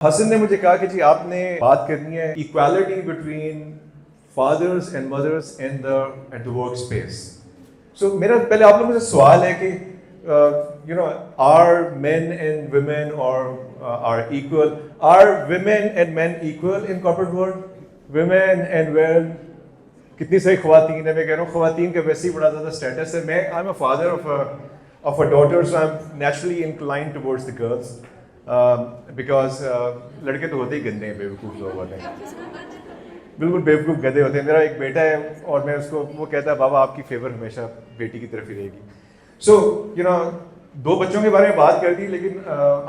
हसन ने मुझे कहा कि जी आपने बात करनी है equality between fathers and mothers in the at the work space. So मेरा पहले आप लोगों से सवाल है कि you know are men and women और are equal, are women and men equal in corporate world? Women and well कितनी सही ख्वातीन है, मैं कह रहा हूँ ख्वातीन का वैसे ही बड़ा ज़्यादा स्टेटस है। मैं I am a father of a daughter, so I M naturally inclined towards the girls because लड़के तो होते ही गंदे हैं, बेवकूफ़ लोग होते हैं, बिल्कुल बेवकूफ़ गधे होते हैं। मेरा एक बेटा है और मैं उसको, वो कहता है बाबा आपकी फेवर हमेशा बेटी की तरफ ही रहेगी। सो यू नो दो बच्चों के बारे में बात कर दी, लेकिन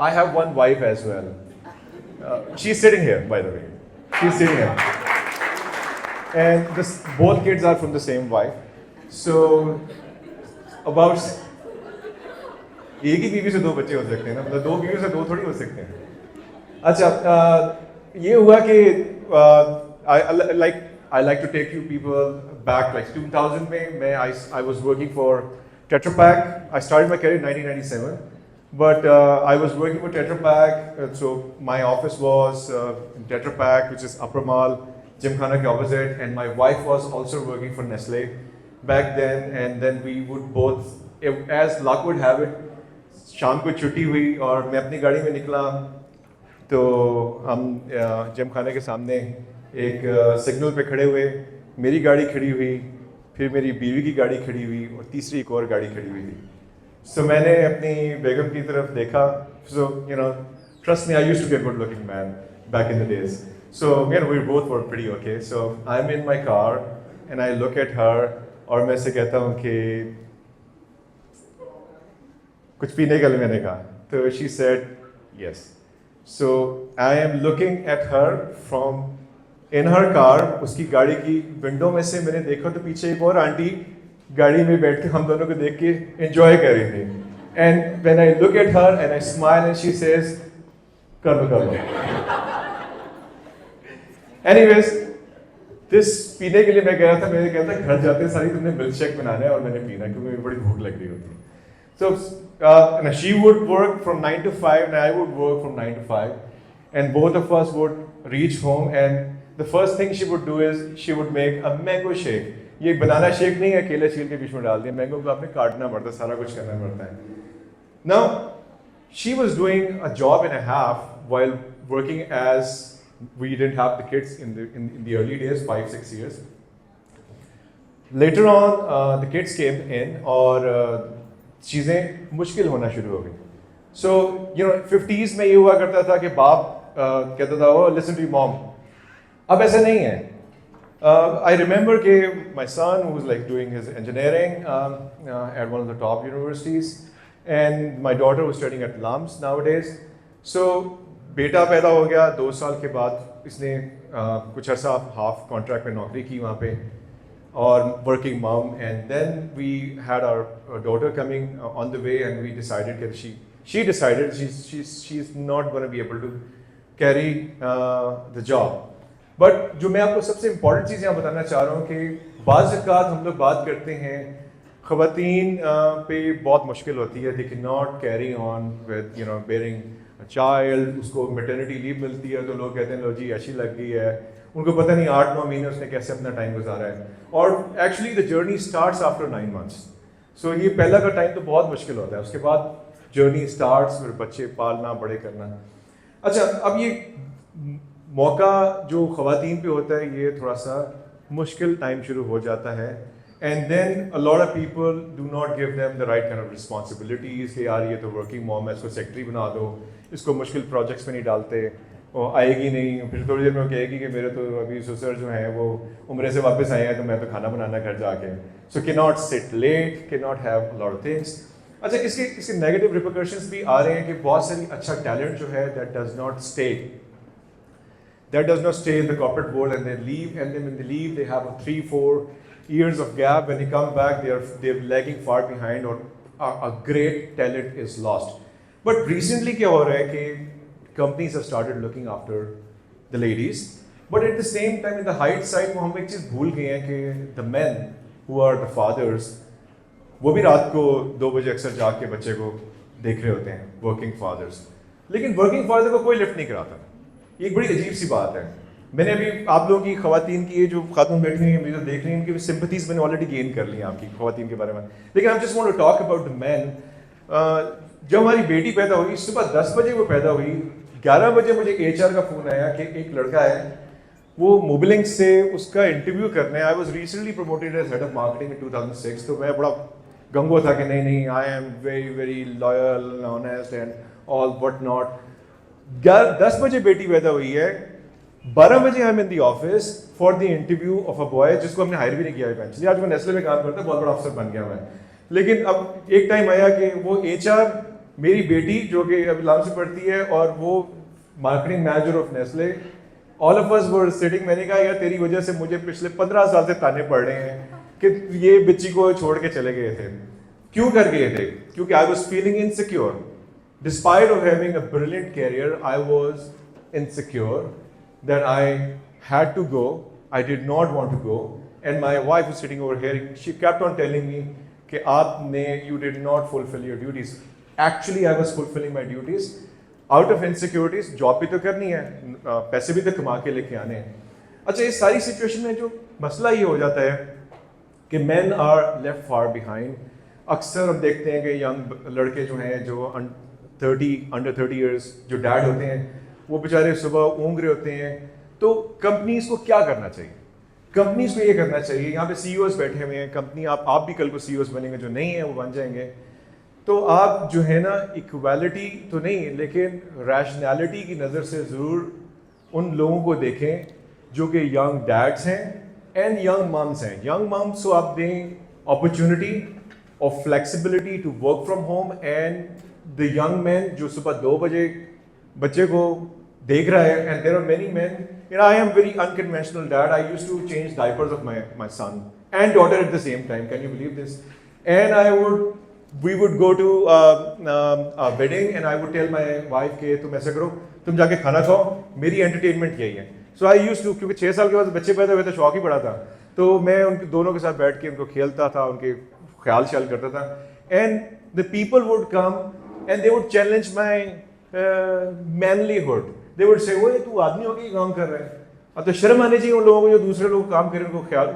I have one wife as well. She is sitting here by the way, she is sitting here and this both kids are from the same wife. So about एक ही बीवी से दो बच्चे हो सकते हैं ना, मतलब दो बीवी से दो थोड़ी हो सकते हैं। अच्छा ये हुआ कि I like to take you people back like 2000 में मैं I was working for Tetra Pak. I started my career in 1997, but I was working for Tetra Pak. So my office was in Tetra Pak, which is Upper Mall, Gymkhana ke opposite, and my wife was also working for Nestle back then. And then we would both, as luck would have it, शाम को छुट्टी हुई और मैं अपनी गाड़ी में निकला तो हम जिमखाने के सामने एक सिग्नल पे खड़े हुए, मेरी गाड़ी खड़ी हुई, फिर मेरी बीवी की गाड़ी खड़ी हुई और तीसरी एक और गाड़ी खड़ी हुई थी। सो मैंने अपनी बेगम की तरफ देखा। So you know trust me, I used to be a good looking man back in the days. So you know we both were pretty okay. So I am in my car and I look at her और मैं से कहता हूँ कि कुछ पीने के लिए, मैंने कहा तो she said yes. So I am looking at her from in her car, उसकी गाड़ी की विंडो में से मैंने देखा तो पीछे एक और आंटी गाड़ी में बैठ के हम दोनों को देख के एंजॉय कर रही थी। And when I look at her and I smile and she says कर लो। एनीवेज दिस पीने के लिए मैं गया था, मैंने कहा था घर जाते सारी तुमने मिल्क शेक बनाना है और मैंने पीना क्योंकि मुझे बड़ी भूख लग रही होती। So she would work from 9 to 5 and I would work from 9 to 5 and both of us would reach home and the first thing she would do is she would make a mango shake. ये banana shake नहीं है, केले छील के बीच में डाल दिया, mango को आपने काटना पड़ता है, सारा कुछ करना पड़ता है। Now she was doing a job and a half while working as we didn't have the kids in the early days, 5-6 years. Later on the kids came in और चीज़ें मुश्किल होना शुरू हो गई। सो यू नो 50s में ये हुआ करता था कि बाप कहता था वो लिसन टू मॉम, अब ऐसा नहीं है। आई रिमेंबर कि my son was like doing his engineering at one of the top universities and my daughter was studying at LUMS nowadays. So बेटा पैदा हो गया, 2 साल के बाद इसने कुछ अर्सा हाफ कॉन्ट्रैक्ट में नौकरी की वहाँ पे और working mom, and then we had our daughter coming on the way and we decided that she decided she's not going to be able to carry the job. But जो मैं आपको सबसे important चीज़ यहाँ बताना चाह रहा हूँ कि बाज़ औक़ात हम लोग बात करते हैं ख़वातीन पे बहुत मुश्किल होती है, they cannot carry on with you know bearing a child, उसको maternity leave मिलती है तो लोग कहते हैं लो जी अच्छी लग गई है, उनको पता नहीं 8-9 महीने उसने कैसे अपना टाइम गुजारा है और actually the journey starts after 9 months। सो ये पहला का टाइम तो बहुत मुश्किल होता है, उसके बाद जर्नी स्टार्ट्स, फिर बच्चे पालना, बड़े करना। अच्छा, अब ये मौका जो ख़वातीन पे होता है ये थोड़ा सा मुश्किल टाइम शुरू हो जाता है and then a lot of people do not give them the right kind of responsibilities कि यार ये तो वर्किंग मॉम है, इसको सेक्रेटरी बना दो, इसको मुश्किल प्रोजेक्ट्स में नहीं डालते, वो आएगी नहीं, फिर थोड़ी देर में वो कहेगी कि मेरे तो अभी ससुर जो हैं वो उम्र से वापस आए हैं तो मैं तो खाना बनाना घर जाके। सो के नॉट सिट लेट, के not have a lot of things. अच्छा, इसके नेगेटिव रिपरकशंस भी आ रहे हैं कि बहुत सारी अच्छा टैलेंट जो है that does not stay in the corporate world and they leave, and then when they leave they have 3-4 years of gap, when they come back they're lagging far behind or a great talent is lost. But recently क्या हो रहा है कि companies have started looking after the ladies, but at the same time in the height side वो हम एक चीज़ भूल गए हैं कि the men who are the fathers वो भी रात को 2 बजे अक्सर जाग के बच्चे को देख रहे होते हैं, working fathers। लेकिन working father को कोई लिफ्ट नहीं कराता, ये एक बड़ी अजीब सी बात है। मैंने अभी आप लोगों की ख़वातीन की, ये जो खातून बैठी हुई हैं मुझे देख रही हैं, उनकी सिंपथीज मैंने ऑलरेडी गेन कर ली हैं आपकी ख़वातीन के बारे में, लेकिन I just want to talk about the man. जब हमारी बेटी पैदा हुई, सुबह 10 बजे वो पैदा हुई, 11 बजे मुझे HR का फ़ोन आया कि एक लड़का है, वो मोबिलिंग से उसका इंटरव्यू करने। I was recently promoted as head of marketing in 2006, तो मैं बड़ा गंगो था कि नहीं नहीं, I am very very loyal honest and all what not. 10 बजे बेटी पैदा हुई है, 12 बजे I am in the office for the interview of a boy जिसको हमने हायर भी नहीं किया इवेंचुअली। आज मैं नेस्ले में काम करता हूँ, बहुत बड़ा अफसर बन गया मैं, लेकिन अब एक टाइम आया कि वो HR मेरी बेटी जो कि अभी लाम से पढ़ती है और वो marketing manager of Nestle, all of us were sitting. मैंने कहा यार तेरी वजह से मुझे पिछले 15 साल से ताने पड़ रहे हैं कि ये बच्ची को छोड़ के चले गए थे। क्यों कर गए थे? क्योंकि I was feeling insecure. Despite of having a brilliant career, I was insecure that I had to go. I did not want to go. And my wife was sitting over here. She kept on telling me कि आपने you did not fulfill your duties. Actually, I was fulfilling my duties out of insecurities. Job भी तो करनी है, पैसे भी तो कमा के लेके आने हैं। अच्छा, इस सारी सिचुएशन में जो मसला ये हो जाता है कि men are left far behind. अक्सर हम देखते हैं कि यंग लड़के जो हैं, जो अंडर 30 ईयर्स जो डैड होते हैं, वो बेचारे सुबह ऊँग रहे होते हैं। तो कंपनीज को क्या करना चाहिए? कंपनीज को ये करना चाहिए, यहाँ पे CEOs बैठे हुए हैं, कंपनी आप भी कल को CEOs बनेंगे, जो नहीं है वो बन जाएंगे। तो आप जो है ना, इक्वालिटी तो नहीं लेकिन रैशनैलिटी की नज़र से ज़रूर उन लोगों को देखें जो कि यंग डैड्स हैं एंड यंग मम्स हैं। यंग मम्स को आप दें opportunity of flexibility to work from home, and the young man जो सुबह 2 बजे बच्चे को देख रहा है। And there are many man, you know, I am very unconventional dad. I used to change diapers of my son and daughter at the same time, can you believe this? And we would go to a wedding and I would tell my wife कि तुम ऐसा करो, तुम जाके खाना खाओ, मेरी entertainment यही है। सो आई यूज्ड टू, क्योंकि 6 साल के बाद बच्चे पैदा हुए तो शौक ही बड़ा था, तो मैं उनके दोनों के साथ बैठ के उनको खेलता था, उनके ख्याल ख्याल करता था। And the people would come and they would challenge my manlihood. They would say, वो तू आदमी होगी काम कर रहा है। अब तो शर्म आनी चाहिए उन लोगों को जो दूसरे लोग काम करें, उनको ख्याल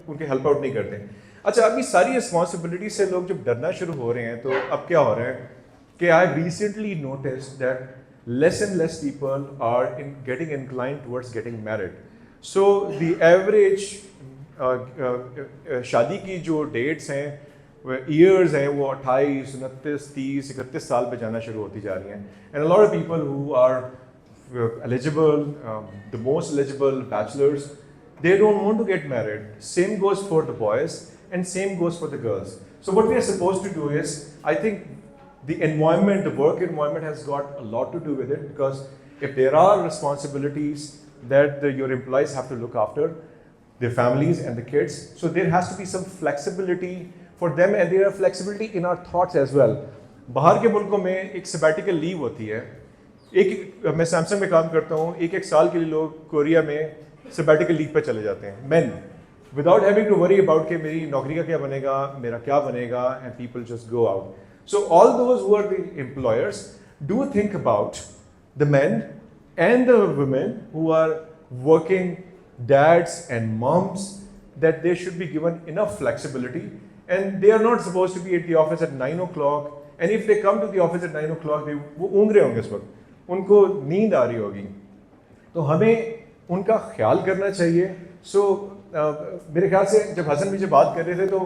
उनके हेल्प आउट नहीं करते। अच्छा, अभी सारी रिस्पॉन्सिबिलिटी से लोग जब डरना शुरू हो रहे हैं, तो अब क्या हो रहा है कि I recently noticed that less and less people are getting inclined towards getting married. So the average शादी की जो डेट्स हैं, ईयर्स हैं, वो 28, 29, 30, 31 साल पे जाना शुरू होती जा रही हैं। And a lot of people who are eligible, the most eligible bachelors, they don't want to get married. Same goes for the boys and same goes for the girls. So what we are supposed to do is, I think the environment, the work environment has got a lot to do with it, because if there are responsibilities that your employees have to look after, their families and the kids, so there has to be some flexibility for them, and there are flexibility in our thoughts as well. बाहर के मुल्कों में एक sabbatical leave होती है। मैं Samsung में काम करता हूँ, एक साल के लिए लोग कोरिया में सबैटिकल लीव पे चले जाते हैं, men, without having to worry about कि मेरी नौकरी का क्या बनेगा, मेरा क्या बनेगा, and people just go out. So all those who are the employers, do think about the men and the women who are working, dads and moms, that they should be given enough flexibility, and they are not supposed to be at the office at 9 o'clock, and if they come to the office at 9 o'clock, वो ऊँग रहे होंगे उस वक्त, उनको नींद आ रही होगी। तो हमें उनका ख्याल करना चाहिए। सो मेरे ख्याल से जब हसन भी जब बात कर रहे थे, तो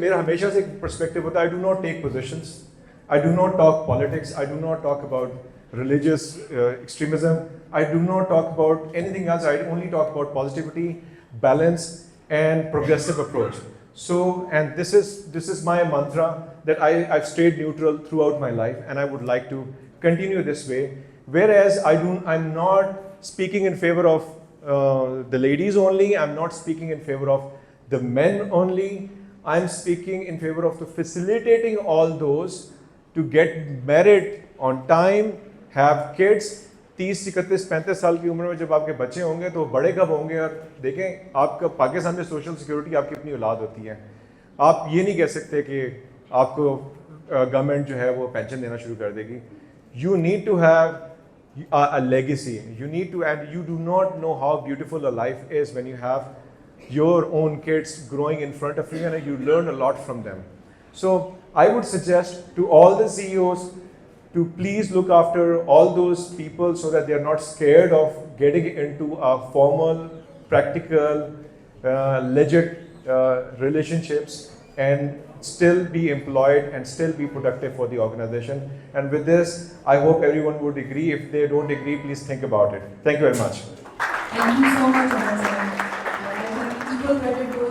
मेरा हमेशा से एक पर्सपेक्टिव होता है, I do not take positions, I do not talk politics, I do not talk about religious extremism, I do not talk about anything else, I only talk about positivity, balance and progressive approach. So, and this is my mantra, that I've stayed neutral throughout my life, and I would like to continue this way. Whereas I'm not speaking in favor of the ladies only, I'm not speaking in favor of the men only, I'm speaking in favor of the facilitating all those to get married on time, have kids. 30, 31, 35 साल की उम्र में जब आपके बच्चे होंगे तो बड़े कब होंगे? और देखें, आपका पाकिस्तान में सोशल सिक्योरिटी आपकी अपनी औलाद होती है। आप ये नहीं कह सकते कि आपको गवर्नमेंट जो है वो पेंशन देना शुरू कर देगी। You need to have a legacy. You need to, and you do not know how beautiful a life is when you have your own kids growing in front of you and you learn a lot from them. So I would suggest to all the CEOs to please look after all those people so that they are not scared of getting into a formal, practical, legit relationships and still be employed and still be productive for the organization. And with this, I hope everyone would agree. If they don't agree, please think about it. Thank you very much. Thank you so much, Ambassador.